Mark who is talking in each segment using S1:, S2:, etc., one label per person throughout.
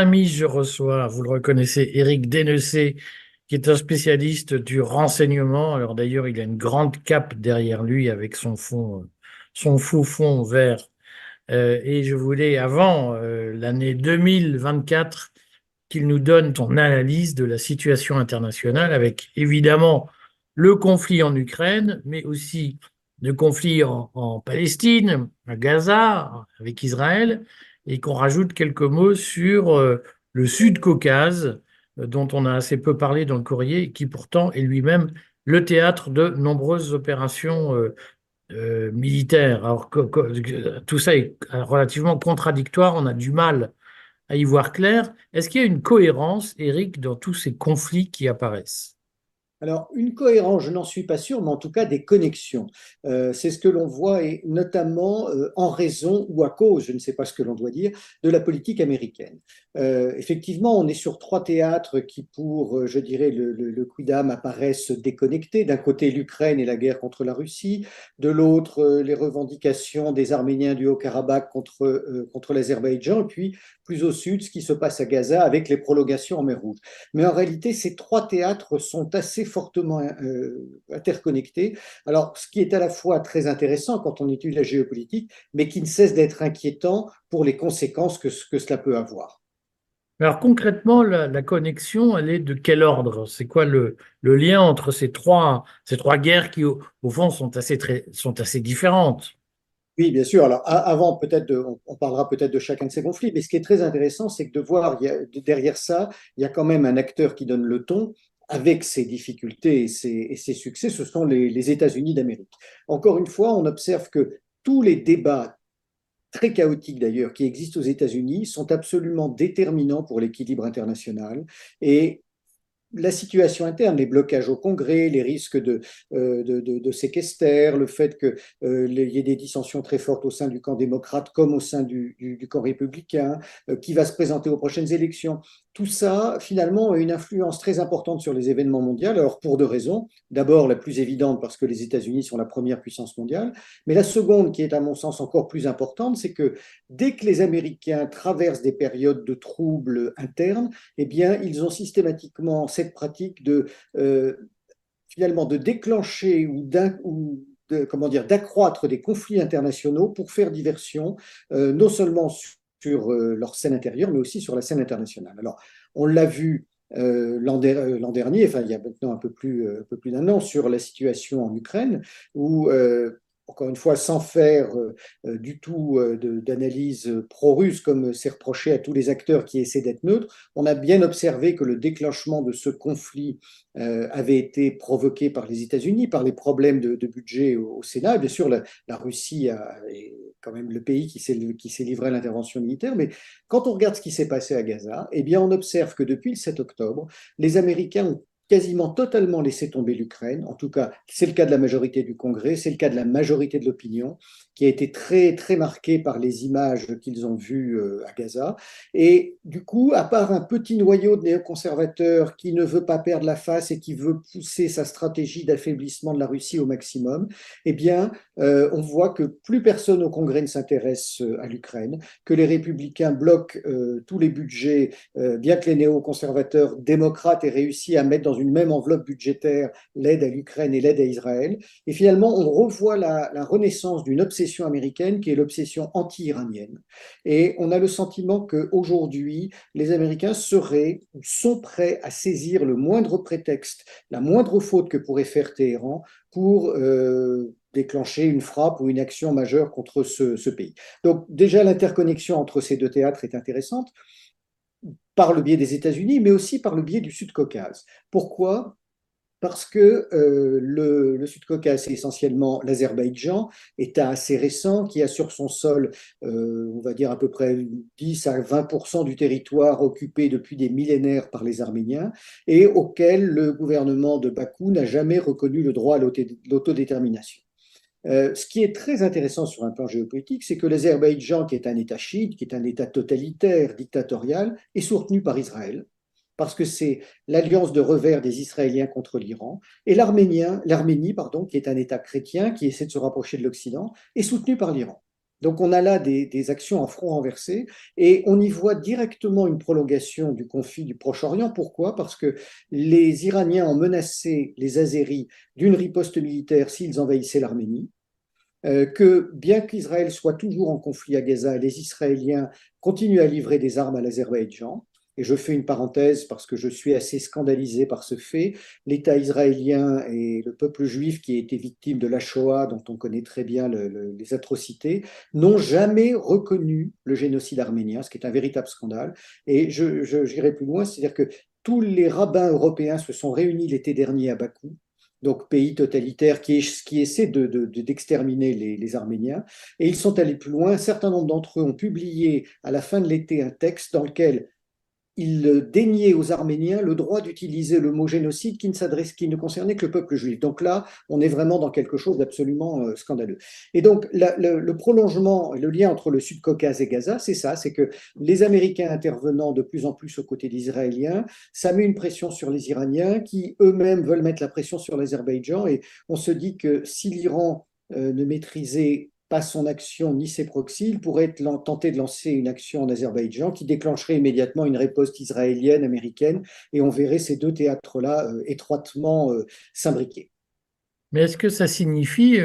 S1: amis, je reçois, vous le reconnaissez, Éric Dénecé, qui est un spécialiste du renseignement. Alors d'ailleurs, il a une grande cape derrière lui avec son faux fond vert. Et je voulais, avant l'année 2024, qu'il nous donne son analyse de la situation internationale avec évidemment le conflit en Ukraine, mais aussi le conflit en Palestine, à Gaza, avec Israël, et qu'on rajoute quelques mots sur le Sud-Caucase, dont on a assez peu parlé dans le courrier, et qui pourtant est lui-même le théâtre de nombreuses opérations militaires. Alors tout ça est relativement contradictoire, on a du mal à y voir clair. Est-ce qu'il y a une cohérence, Eric, dans tous ces conflits qui apparaissent?
S2: Alors, une cohérence, je n'en suis pas sûr, mais en tout cas des connexions. C'est ce que l'on voit, et notamment en raison ou à cause, je ne sais pas ce que l'on doit dire, de la politique américaine. Effectivement, on est sur trois théâtres qui, pour, je dirais, le quidam, apparaissent déconnectés. D'un côté, l'Ukraine et la guerre contre la Russie, de l'autre, les revendications des Arméniens du Haut-Karabakh contre l'Azerbaïdjan, et puis plus au sud, ce qui se passe à Gaza avec les prolongations en mer Rouge. Mais en réalité, ces trois théâtres sont assez fortement interconnectés. Alors, ce qui est à la fois très intéressant quand on étudie la géopolitique, mais qui ne cesse d'être inquiétant pour les conséquences que cela peut avoir.
S1: Alors concrètement, la connexion, elle est de quel ordre? C'est quoi le lien entre ces trois guerres qui, au fond, sont assez différentes?
S2: Oui, bien sûr. Alors, avant, on parlera peut-être de chacun de ces conflits, mais ce qui est très intéressant, c'est que de voir derrière ça, il y a quand même un acteur qui donne le ton avec ses difficultés et ses succès, ce sont les États-Unis d'Amérique. Encore une fois, on observe que tous les débats très chaotiques d'ailleurs, qui existent aux États-Unis, sont absolument déterminants pour l'équilibre international. Et la situation interne, les blocages au Congrès, les risques de séquesters, le fait qu'il y ait des dissensions très fortes au sein du camp démocrate comme au sein du camp républicain, qui va se présenter aux prochaines élections. Tout ça, finalement, a une influence très importante sur les événements mondiaux. Alors, pour deux raisons. D'abord, la plus évidente, parce que les États-Unis sont la première puissance mondiale. Mais la seconde, qui est à mon sens encore plus importante, c'est que dès que les Américains traversent des périodes de troubles internes, eh bien, ils ont systématiquement cette pratique finalement de déclencher comment dire, d'accroître des conflits internationaux pour faire diversion, non seulement sur leur scène intérieure, mais aussi sur la scène internationale. Alors, on l'a vu l'an dernier, enfin il y a maintenant un peu plus d'un an, sur la situation en Ukraine, où encore une fois, sans faire du tout d'analyse pro-russe, comme c'est reproché à tous les acteurs qui essaient d'être neutres, on a bien observé que le déclenchement de ce conflit avait été provoqué par les États-Unis, par les problèmes de budget au Sénat. Et bien sûr, la Russie est quand même le pays qui s'est livré à l'intervention militaire. Mais quand on regarde ce qui s'est passé à Gaza, eh bien, on observe que depuis le 7 octobre, les Américains ont quasiment totalement laissé tomber l'Ukraine. En tout cas, c'est le cas de la majorité du Congrès, c'est le cas de la majorité de l'opinion, qui a été très, très marquée par les images qu'ils ont vues à Gaza. Et du coup, à part un petit noyau de néoconservateurs qui ne veut pas perdre la face et qui veut pousser sa stratégie d'affaiblissement de la Russie au maximum, eh bien, on voit que plus personne au Congrès ne s'intéresse à l'Ukraine, que les républicains bloquent tous les budgets, bien que les néoconservateurs démocrates aient réussi à mettre dans une même enveloppe budgétaire l'aide à l'Ukraine et l'aide à Israël. Et finalement, on revoit la renaissance d'une obsession américaine qui est l'obsession anti-iranienne. Et on a le sentiment qu'aujourd'hui, les Américains sont prêts à saisir le moindre prétexte, la moindre faute que pourrait faire Téhéran pour déclencher une frappe ou une action majeure contre ce pays. Donc déjà, l'interconnexion entre ces deux théâtres est intéressante par le biais des États-Unis, mais aussi par le biais du Sud-Caucase. Pourquoi? Parce que le Sud-Caucase, c'est essentiellement l'Azerbaïdjan, État assez récent qui a sur son sol, on va dire à peu près 10 à 20% du territoire occupé depuis des millénaires par les Arméniens et auquel le gouvernement de Bakou n'a jamais reconnu le droit à l'autodétermination. Ce qui est très intéressant sur un plan géopolitique, c'est que l'Azerbaïdjan, qui est un État chiite, qui est un État totalitaire, dictatorial, est soutenu par Israël, parce que c'est l'alliance de revers des Israéliens contre l'Iran, et l'Arménie, pardon, qui est un État chrétien, qui essaie de se rapprocher de l'Occident, est soutenu par l'Iran. Donc on a là des actions à front renversé et on y voit directement une prolongation du conflit du Proche-Orient. Pourquoi? Parce que les Iraniens ont menacé les Azéris d'une riposte militaire s'ils envahissaient l'Arménie, que bien qu'Israël soit toujours en conflit à Gaza, les Israéliens continuent à livrer des armes à l'Azerbaïdjan. Et je fais une parenthèse parce que je suis assez scandalisé par ce fait. L'État israélien et le peuple juif qui a été victime de la Shoah, dont on connaît très bien les atrocités, n'ont jamais reconnu le génocide arménien, ce qui est un véritable scandale. Et j'irai plus loin, c'est-à-dire que tous les rabbins européens se sont réunis l'été dernier à Bakou, donc pays totalitaire qui essaie d'exterminer les Arméniens. Et ils sont allés plus loin. Un certain nombre d'entre eux ont publié à la fin de l'été un texte dans lequel ils déniaient aux Arméniens le droit d'utiliser le mot génocide qui ne concernait que le peuple juif. Donc là, on est vraiment dans quelque chose d'absolument scandaleux. Et donc, le prolongement, le lien entre le Sud-Caucase et Gaza, c'est ça, c'est que les Américains intervenant de plus en plus aux côtés des Israéliens, ça met une pression sur les Iraniens qui eux-mêmes veulent mettre la pression sur l'Azerbaïdjan. Et on se dit que si l'Iran ne maîtrisait pas son action ni ses proxys, il pourrait tenter de lancer une action en Azerbaïdjan qui déclencherait immédiatement une riposte israélienne, américaine, et on verrait ces deux théâtres-là étroitement s'imbriquer.
S1: Mais est-ce que ça signifie,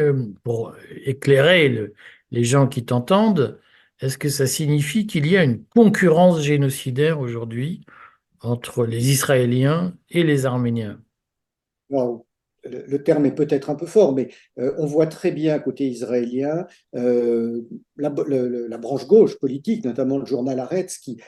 S1: pour éclairer les gens qui t'entendent, est-ce que ça signifie qu'il y a une concurrence génocidaire aujourd'hui entre les Israéliens et les Arméniens?
S2: Waouh. Le terme est peut-être un peu fort, mais on voit très bien côté israélien la branche gauche politique, notamment le journal Haaretz, qui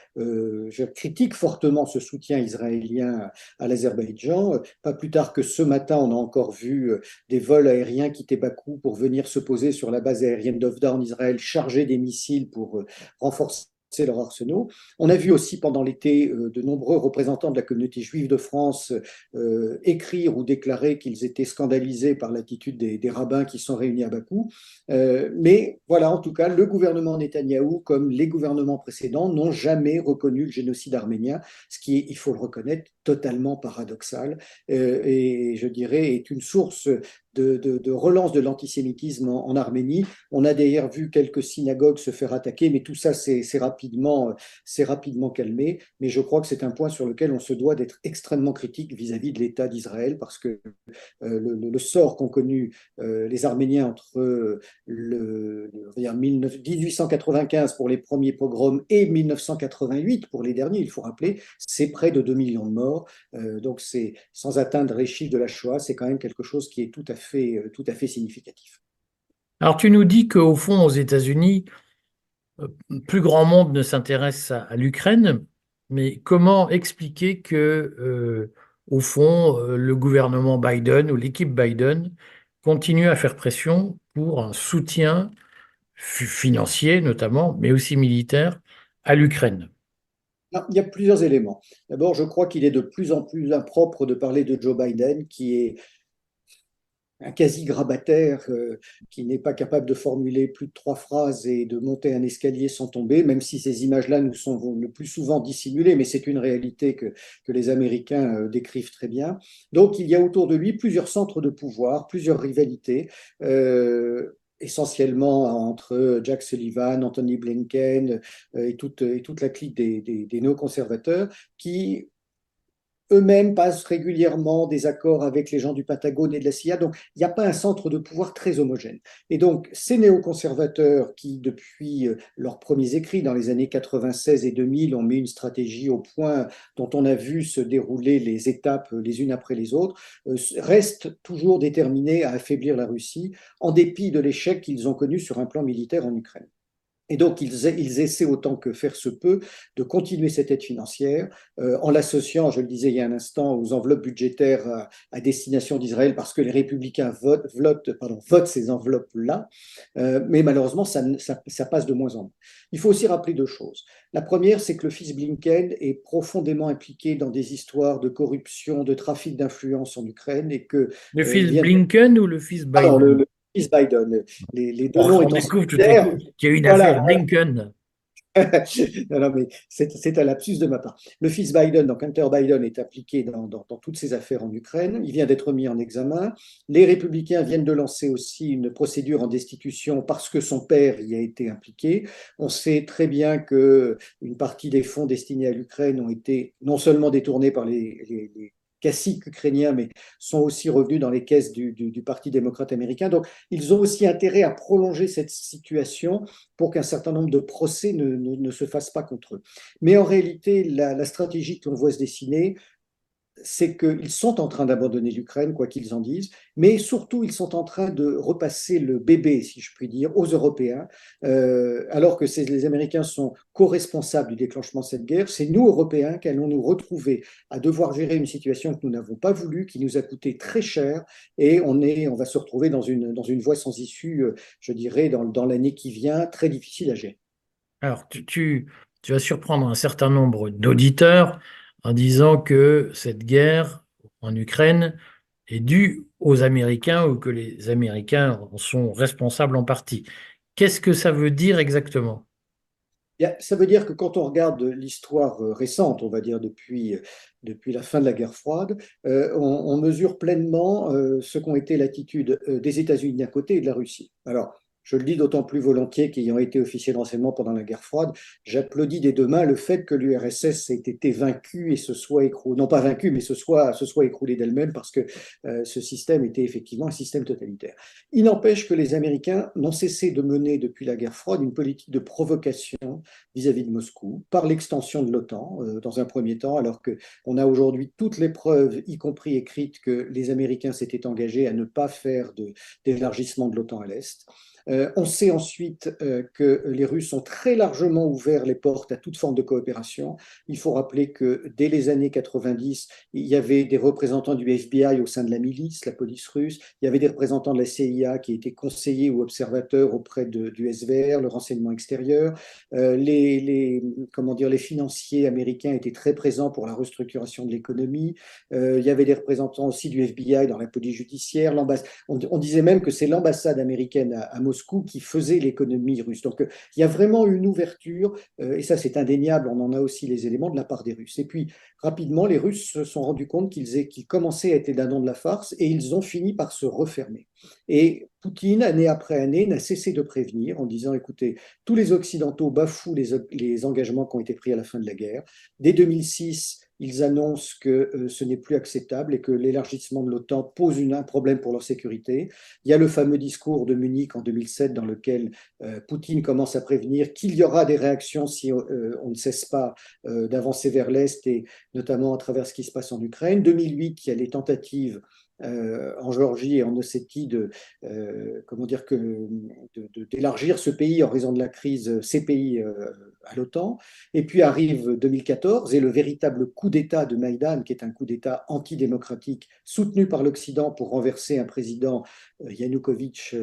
S2: critique fortement ce soutien israélien à l'Azerbaïdjan. Pas plus tard que ce matin, on a encore vu des vols aériens quitter Bakou pour venir se poser sur la base aérienne d'Ofda en Israël, chargés des missiles pour renforcer leur arsenal. On a vu aussi pendant l'été de nombreux représentants de la communauté juive de France écrire ou déclarer qu'ils étaient scandalisés par l'attitude des rabbins qui sont réunis à Bakou. Mais voilà, en tout cas, le gouvernement Netanyahou, comme les gouvernements précédents, n'ont jamais reconnu le génocide arménien, ce qui est, il faut le reconnaître, totalement paradoxal et je dirais est une source de relance de l'antisémitisme en Arménie. On a d'ailleurs vu quelques synagogues se faire attaquer, mais tout ça c'est rapidement calmé. Mais je crois que c'est un point sur lequel on se doit d'être extrêmement critique vis-à-vis de l'État d'Israël, parce que le sort qu'ont connu les Arméniens entre 1895 pour les premiers pogroms et 1988 pour les derniers, il faut rappeler, c'est près de 2 millions de morts. Donc c'est sans atteindre les chiffres de la Shoah, c'est quand même quelque chose qui est tout à fait significatif.
S1: Alors tu nous dis qu'au fond, aux États-Unis, plus grand monde ne s'intéresse à l'Ukraine, mais comment expliquer que, au fond, le gouvernement Biden ou l'équipe Biden continue à faire pression pour un soutien financier notamment, mais aussi militaire, à l'Ukraine?
S2: Non, il y a plusieurs éléments. D'abord, je crois qu'il est de plus en plus impropre de parler de Joe Biden, qui est un quasi-grabataire qui n'est pas capable de formuler plus de 3 phrases et de monter un escalier sans tomber, même si ces images-là nous sont le plus souvent dissimulées, mais c'est une réalité que les Américains décrivent très bien. Donc il y a autour de lui plusieurs centres de pouvoir, plusieurs rivalités. Essentiellement entre Jack Sullivan, Anthony Blinken et toute la clique des néoconservateurs qui eux-mêmes passent régulièrement des accords avec les gens du Pentagone et de la CIA. Donc, il n'y a pas un centre de pouvoir très homogène. Et donc, ces néoconservateurs qui, depuis leurs premiers écrits dans les années 96 et 2000, ont mis une stratégie au point dont on a vu se dérouler les étapes les unes après les autres, restent toujours déterminés à affaiblir la Russie, en dépit de l'échec qu'ils ont connu sur un plan militaire en Ukraine. Et donc, ils essaient autant que faire se peut de continuer cette aide financière en l'associant, je le disais il y a un instant, aux enveloppes budgétaires à destination d'Israël parce que les républicains votent ces enveloppes-là. Mais malheureusement, ça passe de moins en moins. Il faut aussi rappeler deux choses. La première, c'est que le fils Blinken est profondément impliqué dans des histoires de corruption, de trafic d'influence en Ukraine et que
S1: Le
S2: il
S1: fils
S2: vient.
S1: Blinken ou le fils
S2: Pardon,
S1: Biden?
S2: le fils Bidon, les deux
S1: Oh,
S2: noms
S1: on
S2: étant
S1: découvre tout à
S2: similaires.
S1: coup qu'il y a une affaire
S2: Voilà,
S1: Blinken.
S2: Non, non, mais c'est un lapsus de ma part. Le fils Biden, donc Hunter Biden, est impliqué dans toutes ces affaires en Ukraine. Il vient d'être mis en examen. Les républicains viennent de lancer aussi une procédure en destitution parce que son père y a été impliqué. On sait très bien que une partie des fonds destinés à l'Ukraine ont été non seulement détournés par les caciques ukrainiens, mais sont aussi revenus dans les caisses du Parti démocrate américain. Donc, ils ont aussi intérêt à prolonger cette situation pour qu'un certain nombre de procès ne se fassent pas contre eux. Mais en réalité, la stratégie que l'on voit se dessiner, c'est qu'ils sont en train d'abandonner l'Ukraine, quoi qu'ils en disent, mais surtout ils sont en train de repasser le bébé, si je puis dire, aux Européens, alors que les Américains sont co-responsables du déclenchement de cette guerre. C'est nous, Européens, qu'allons nous retrouver à devoir gérer une situation que nous n'avons pas voulu, qui nous a coûté très cher, et on va se retrouver dans une voie sans issue, je dirais, dans l'année qui vient, très difficile à gérer.
S1: Alors, tu vas surprendre un certain nombre d'auditeurs en disant que cette guerre en Ukraine est due aux Américains ou que les Américains en sont responsables en partie. Qu'est-ce que ça veut dire exactement?
S2: Bien, ça veut dire que quand on regarde l'histoire récente, on va dire depuis la fin de la guerre froide, on mesure pleinement ce qu'ont été l'attitude des États-Unis d'un côté et de la Russie. Alors, je le dis d'autant plus volontiers qu'ayant été officier de renseignement pendant la guerre froide, j'applaudis des deux mains le fait que l'URSS ait été vaincue et se soit écroulée, non pas vaincue, mais se soit écroulée d'elle-même parce que ce système était effectivement un système totalitaire. Il n'empêche que les Américains n'ont cessé de mener depuis la guerre froide une politique de provocation vis-à-vis de Moscou, par l'extension de l'OTAN, dans un premier temps, alors qu'on a aujourd'hui toutes les preuves, y compris écrites, que les Américains s'étaient engagés à ne pas faire d'élargissement de l'OTAN à l'Est. On sait ensuite que les Russes ont très largement ouvert les portes à toute forme de coopération. Il faut rappeler que dès les années 90, il y avait des représentants du FBI au sein de la milice, la police russe. Il y avait des représentants de la CIA qui étaient conseillers ou observateurs auprès du SVR, le renseignement extérieur. Comment dire, les financiers américains étaient très présents pour la restructuration de l'économie. Il y avait des représentants aussi du FBI dans la police judiciaire. On disait même que c'est l'ambassade américaine à Moscou qui faisait l'économie russe. Donc il y a vraiment une ouverture, et ça c'est indéniable, on en a aussi les éléments de la part des Russes. Et puis rapidement, les Russes se sont rendus compte qu'ils commençaient à être les dindons de la farce et ils ont fini par se refermer. Et Poutine, année après année, n'a cessé de prévenir en disant, écoutez, tous les Occidentaux bafouent les engagements qui ont été pris à la fin de la guerre. Dès 2006, ils annoncent que ce n'est plus acceptable et que l'élargissement de l'OTAN pose un problème pour leur sécurité. Il y a le fameux discours de Munich en 2007 dans lequel Poutine commence à prévenir qu'il y aura des réactions si on ne cesse pas d'avancer vers l'Est et notamment à travers ce qui se passe en Ukraine. 2008, il y a les tentatives en Géorgie et en Ossétie comment dire d'élargir ce pays en raison de la crise, ces pays à l'OTAN. Et puis arrive 2014 et le véritable coup d'État de Maïdan, qui est un coup d'État antidémocratique soutenu par l'Occident pour renverser un président Yanukovych,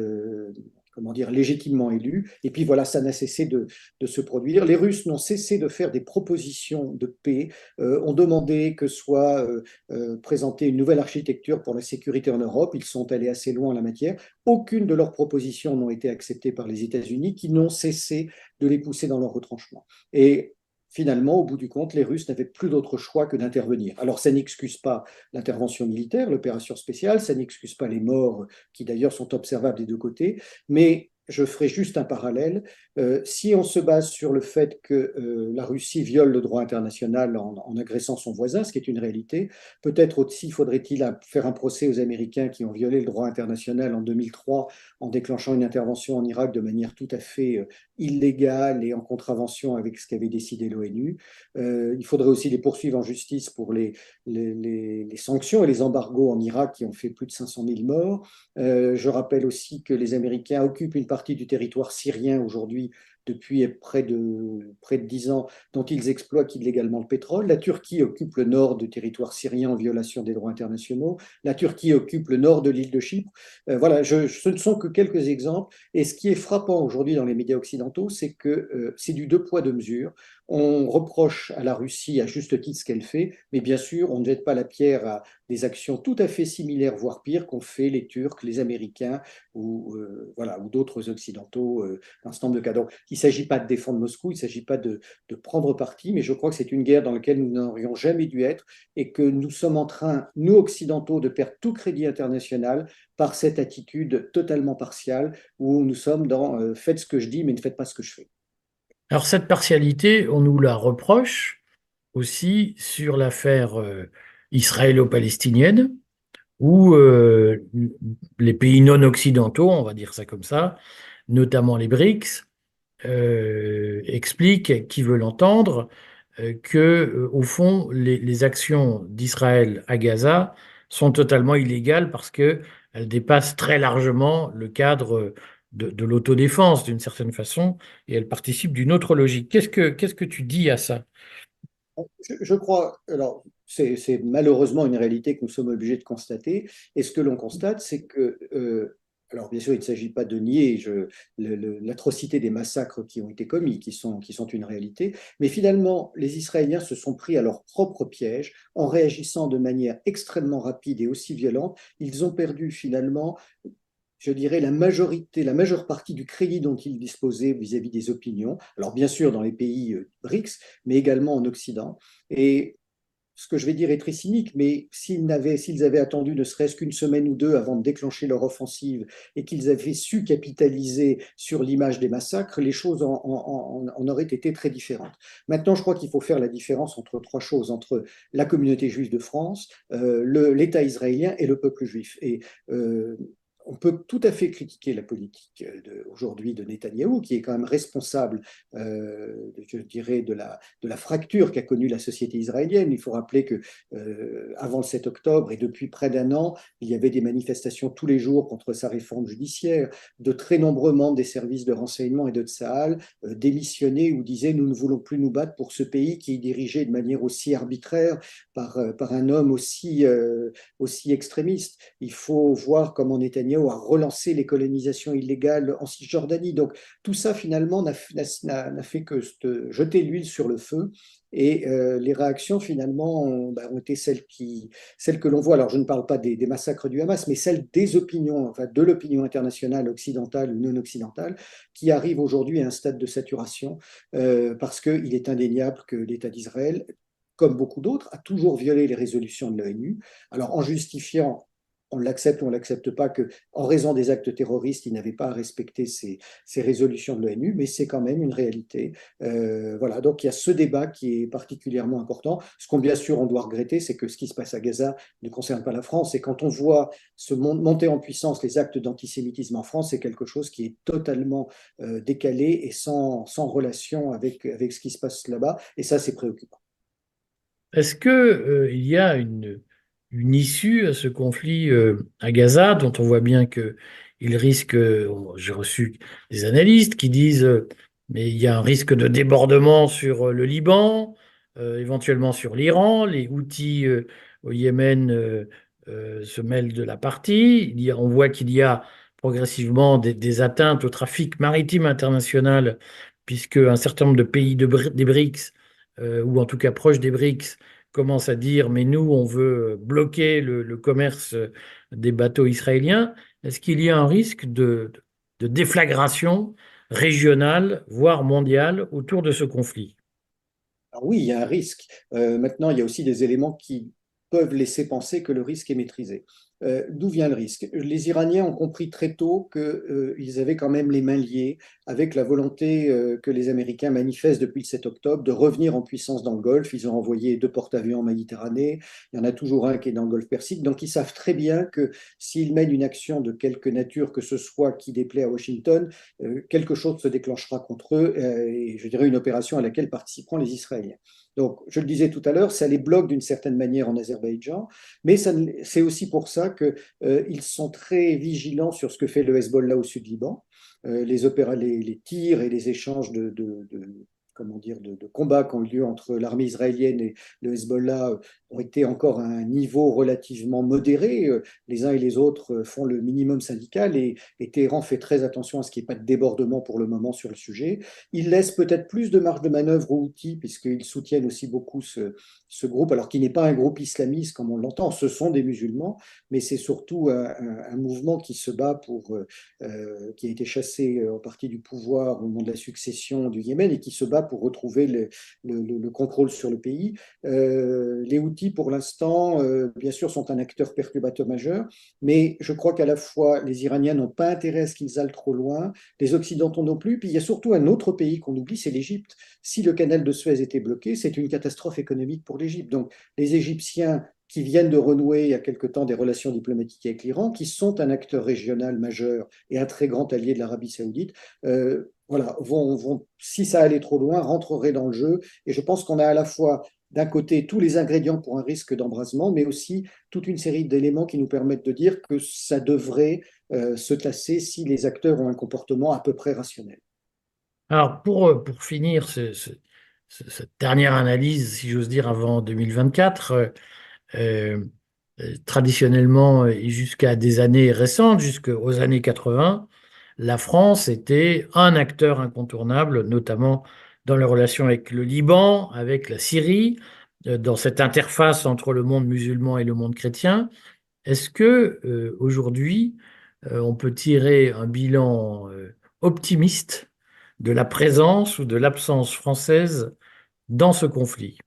S2: comment dire, légitimement élu. Et puis voilà, ça n'a cessé de se produire. Les Russes n'ont cessé de faire des propositions de paix, ont demandé que soit présentée une nouvelle architecture pour la sécurité en Europe. Ils sont allés assez loin en la matière. Aucune de leurs propositions n'ont été acceptées par les États-Unis, qui n'ont cessé de les pousser dans leur retranchement. Et finalement, au bout du compte, les Russes n'avaient plus d'autre choix que d'intervenir. Alors, ça n'excuse pas l'intervention militaire, l'opération spéciale, ça n'excuse pas les morts qui d'ailleurs sont observables des deux côtés, mais je ferai juste un parallèle. Si on se base sur le fait que la Russie viole le droit international en agressant son voisin, ce qui est une réalité, peut-être aussi faudrait-il faire un procès aux Américains qui ont violé le droit international en 2003 en déclenchant une intervention en Irak de manière tout à fait illégale et en contravention avec ce qu'avait décidé l'ONU. Il faudrait aussi les poursuivre en justice pour les sanctions et les embargos en Irak qui ont fait plus de 500 000 morts. Je rappelle aussi que les Américains occupent une partie du territoire syrien aujourd'hui depuis près de 10 ans, dont ils exploitent illégalement le pétrole. La Turquie occupe le nord du territoire syrien en violation des droits internationaux. La Turquie occupe le nord de l'île de Chypre. Voilà, ce ne sont que quelques exemples. Et ce qui est frappant aujourd'hui dans les médias occidentaux, c'est que c'est du deux poids, deux mesures. On reproche à la Russie à juste titre ce qu'elle fait, mais bien sûr, on ne jette pas la pierre à des actions tout à fait similaires, voire pires, qu'ont fait les Turcs, les Américains ou, voilà, ou d'autres Occidentaux dans ce nombre de cas. Donc, ne s'agit pas de défendre Moscou, il ne s'agit pas de prendre parti, mais je crois que c'est une guerre dans laquelle nous n'aurions jamais dû être et que nous sommes en train, nous occidentaux, de perdre tout crédit international par cette attitude totalement partiale où nous sommes dans faites ce que je dis, mais ne faites pas ce que je fais.
S1: Alors cette partialité, on nous la reproche aussi sur l'affaire israélo-palestinienne, où les pays non occidentaux, on va dire ça comme ça, notamment les BRICS, expliquent, qui veut l'entendre, que au fond, les actions d'Israël à Gaza sont totalement illégales parce que elles dépassent très largement le cadre de l'autodéfense d'une certaine façon et elles participent d'une autre logique. Qu'est-ce que tu dis à ça?
S2: Je crois, alors c'est malheureusement une réalité que nous sommes obligés de constater, et ce que l'on constate, c'est que, alors bien sûr, il ne s'agit pas de nier l'atrocité des massacres qui ont été commis, qui sont une réalité, mais finalement, les Israéliens se sont pris à leur propre piège en réagissant de manière extrêmement rapide et aussi violente. Ils ont perdu finalement, je dirais, la majorité, la majeure partie du crédit dont ils disposaient vis-à-vis des opinions. Alors bien sûr dans les pays BRICS, mais également en Occident. Et ce que je vais dire est très cynique, mais s'ils avaient attendu ne serait-ce qu'une semaine ou deux avant de déclencher leur offensive et qu'ils avaient su capitaliser sur l'image des massacres, les choses en auraient été très différentes. Maintenant, je crois qu'il faut faire la différence entre trois choses, entre la communauté juive de France, l'État israélien et le peuple juif. Et on peut tout à fait critiquer la politique aujourd'hui de Netanyahou, qui est quand même responsable, je dirais, de la fracture qu'a connue la société israélienne. Il faut rappeler que avant le 7 octobre et depuis près d'un an, il y avait des manifestations tous les jours contre sa réforme judiciaire. De très nombreux membres des services de renseignement et de Tsahal démissionnaient ou disaient nous ne voulons plus nous battre pour ce pays qui est dirigé de manière aussi arbitraire par un homme aussi extrémiste. Il faut voir comment Netanyahou a relancé les colonisations illégales en Cisjordanie. Donc tout ça finalement n'a fait que jeter l'huile sur le feu. Et les réactions finalement ont été celles que l'on voit. Alors je ne parle pas des massacres du Hamas, mais celles des opinions, enfin de l'opinion internationale occidentale ou non occidentale, qui arrive aujourd'hui à un stade de saturation parce qu'il est indéniable que l'État d'Israël, comme beaucoup d'autres, a toujours violé les résolutions de l'ONU. Alors en justifiant, on l'accepte ou on ne l'accepte pas, qu'en raison des actes terroristes, il n'avait pas à respecter ces résolutions de l'ONU, mais c'est quand même une réalité. Voilà, donc il y a ce débat qui est particulièrement important. Ce qu'on bien sûr on doit regretter, c'est que ce qui se passe à Gaza ne concerne pas la France. Et quand on voit monter en puissance les actes d'antisémitisme en France, c'est quelque chose qui est totalement décalé et sans relation avec ce qui se passe là-bas. Et ça, c'est préoccupant.
S1: Est-ce que, il y a une issue à ce conflit à Gaza, dont on voit bien que il risque, j'ai reçu des analystes qui disent, mais il y a un risque de débordement sur le Liban, éventuellement sur l'Iran, les Houthis au Yémen se mêlent de la partie. On voit qu'il y a progressivement des atteintes au trafic maritime international, puisque un certain nombre de pays des BRICS, ou en tout cas proches des BRICS, commence à dire, mais nous, on veut bloquer le commerce des bateaux israéliens. Est-ce qu'il y a un risque de déflagration régionale, voire mondiale, autour de ce conflit?
S2: Alors oui, il y a un risque. Maintenant, il y a aussi des éléments qui peuvent laisser penser que le risque est maîtrisé. D'où vient le risque? Les Iraniens ont compris très tôt qu'ils avaient quand même les mains liées avec la volonté que les Américains manifestent depuis le 7 octobre de revenir en puissance dans le Golfe. Ils ont envoyé deux porte-avions en Méditerranée. Il y en a toujours un qui est dans le Golfe Persique. Donc ils savent très bien que s'ils mènent une action de quelque nature que ce soit qui déplaît à Washington, quelque chose se déclenchera contre eux et je dirais une opération à laquelle participeront les Israéliens. Donc, je le disais tout à l'heure, ça les bloque d'une certaine manière en Azerbaïdjan, mais c'est aussi pour ça qu'ils sont très vigilants sur ce que fait le Hezbollah au sud Liban. Les tirs et les échanges comment dire, de combats qui ont eu lieu entre l'armée israélienne et le Hezbollah ont été encore à un niveau relativement modéré. Les uns et les autres font le minimum syndical et Téhéran fait très attention à ce qu'il n'y ait pas de débordement pour le moment sur le sujet. Il laisse peut-être plus de marge de manœuvre aux Houthis, puisqu'ils soutiennent aussi beaucoup ce groupe, alors qui n'est pas un groupe islamiste comme on l'entend, ce sont des musulmans, mais c'est surtout un mouvement qui se bat qui a été chassé en partie du pouvoir au moment de la succession du Yémen et qui se bat pour retrouver le contrôle sur le pays. Les Houthis, pour l'instant, bien sûr, sont un acteur perturbateur majeur, mais je crois qu'à la fois les Iraniens n'ont pas intérêt à ce qu'ils aillent trop loin, les Occidentaux non plus, puis il y a surtout un autre pays qu'on oublie, c'est l'Égypte. Si le canal de Suez était bloqué, c'est une catastrophe économique pour l'Égypte. Donc les Égyptiens qui viennent de renouer il y a quelque temps des relations diplomatiques avec l'Iran, qui sont un acteur régional majeur et un très grand allié de l'Arabie saoudite, voilà, si ça allait trop loin, rentreraient dans le jeu. Et je pense qu'on a à la fois d'un côté tous les ingrédients pour un risque d'embrasement, mais aussi toute une série d'éléments qui nous permettent de dire que ça devrait se tasser si les acteurs ont un comportement à peu près rationnel.
S1: Alors, pour finir cette dernière analyse, si j'ose dire, avant 2024, euh, traditionnellement et jusqu'à des années récentes, jusqu'aux années 80, la France était un acteur incontournable, notamment dans les relations avec le Liban, avec la Syrie, dans cette interface entre le monde musulman et le monde chrétien. Est-ce que aujourd'hui, on peut tirer un bilan optimiste de la présence ou de l'absence française dans ce conflit?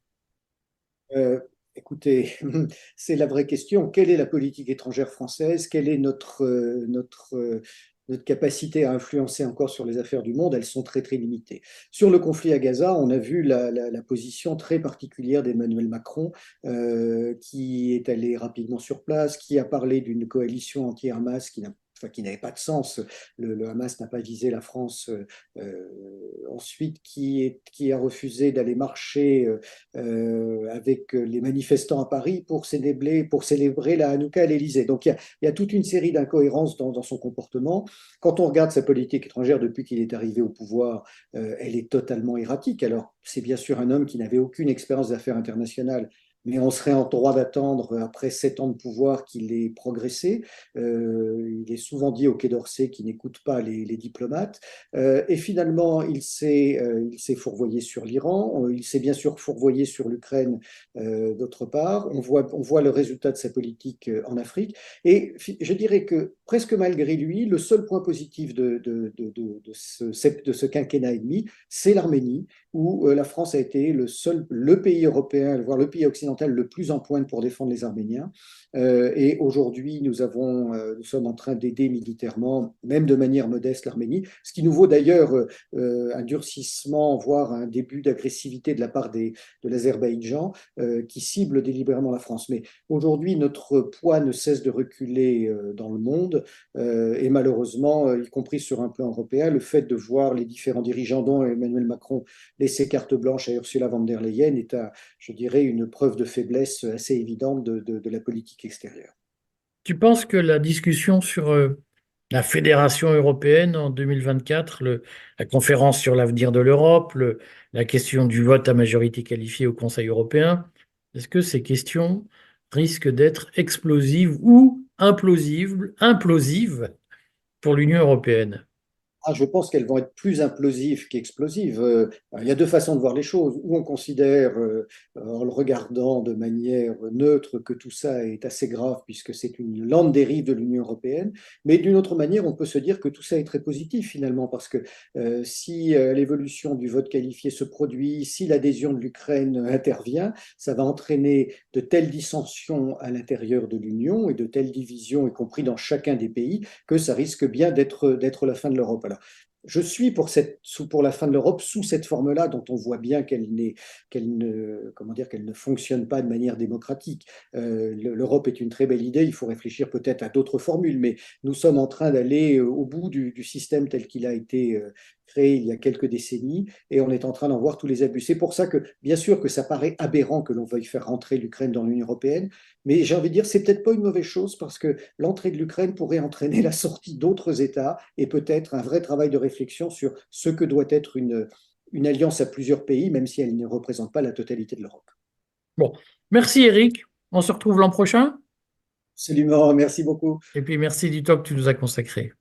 S2: Euh, Écoutez, c'est la vraie question. Quelle est la politique étrangère française? Quelle est notre capacité à influencer encore sur les affaires du monde? Elles sont très, très limitées. Sur le conflit à Gaza, on a vu la position très particulière d'Emmanuel Macron, qui est allé rapidement sur place, qui a parlé d'une coalition anti-Hamas qui n'avait pas de sens. Le Hamas n'a pas visé la France. Ensuite, qui a refusé d'aller marcher avec les manifestants à Paris pour célébrer la Hanouka à l'Élysée. Donc il y a toute une série d'incohérences dans son comportement. Quand on regarde sa politique étrangère depuis qu'il est arrivé au pouvoir, elle est totalement erratique. Alors c'est bien sûr un homme qui n'avait aucune expérience d'affaires internationales, mais on serait en droit d'attendre, après 7 ans de pouvoir, qu'il ait progressé. Il est souvent dit au Quai d'Orsay qu'il n'écoute pas les diplomates. Et finalement, il s'est fourvoyé sur l'Iran, il s'est bien sûr fourvoyé sur l'Ukraine d'autre part. On voit le résultat de sa politique en Afrique. Et je dirais que presque malgré lui, le seul point positif de ce quinquennat et demi, c'est l'Arménie, où la France a été le pays européen, voire le pays occidental le plus en pointe pour défendre les Arméniens. Et aujourd'hui, nous sommes en train d'aider militairement, même de manière modeste, l'Arménie, ce qui nous vaut d'ailleurs un durcissement, voire un début d'agressivité de la part de l'Azerbaïdjan, qui cible délibérément la France. Mais aujourd'hui, notre poids ne cesse de reculer dans le monde, et malheureusement, y compris sur un plan européen, le fait de voir les différents dirigeants, dont Emmanuel Macron, laisser carte blanche à Ursula von der Leyen est, je dirais, une preuve de faiblesse assez évidente de la politique extérieure.
S1: Tu penses que la discussion sur la fédération européenne en 2024, la conférence sur l'avenir de l'Europe, la question du vote à majorité qualifiée au Conseil européen, est-ce que ces questions risquent d'être explosives ou implosives pour l'Union européenne?
S2: Ah, je pense qu'elles vont être plus implosives qu'explosives. Il y a deux façons de voir les choses. Ou on considère, en le regardant de manière neutre, que tout ça est assez grave puisque c'est une lente dérive de l'Union européenne. Mais d'une autre manière, on peut se dire que tout ça est très positif finalement parce que si l'évolution du vote qualifié se produit, si l'adhésion de l'Ukraine intervient, ça va entraîner de telles dissensions à l'intérieur de l'Union et de telles divisions, y compris dans chacun des pays, que ça risque bien d'être la fin de l'Europe. Alors, je suis pour la fin de l'Europe sous cette forme-là, dont on voit bien comment dire, qu'elle ne fonctionne pas de manière démocratique. L'Europe est une très belle idée, il faut réfléchir peut-être à d'autres formules, mais nous sommes en train d'aller au bout du système tel qu'il a été créé il y a quelques décennies, et on est en train d'en voir tous les abus. C'est pour ça que, bien sûr, que ça paraît aberrant que l'on veuille faire rentrer l'Ukraine dans l'Union européenne, mais j'ai envie de dire, c'est peut-être pas une mauvaise chose parce que l'entrée de l'Ukraine pourrait entraîner la sortie d'autres États et peut-être un vrai travail de réflexion sur ce que doit être une alliance à plusieurs pays, même si elle ne représente pas la totalité de l'Europe.
S1: Bon, merci Eric. On se retrouve l'an prochain.
S2: Absolument, merci beaucoup.
S1: Et puis merci du temps que tu nous as consacré.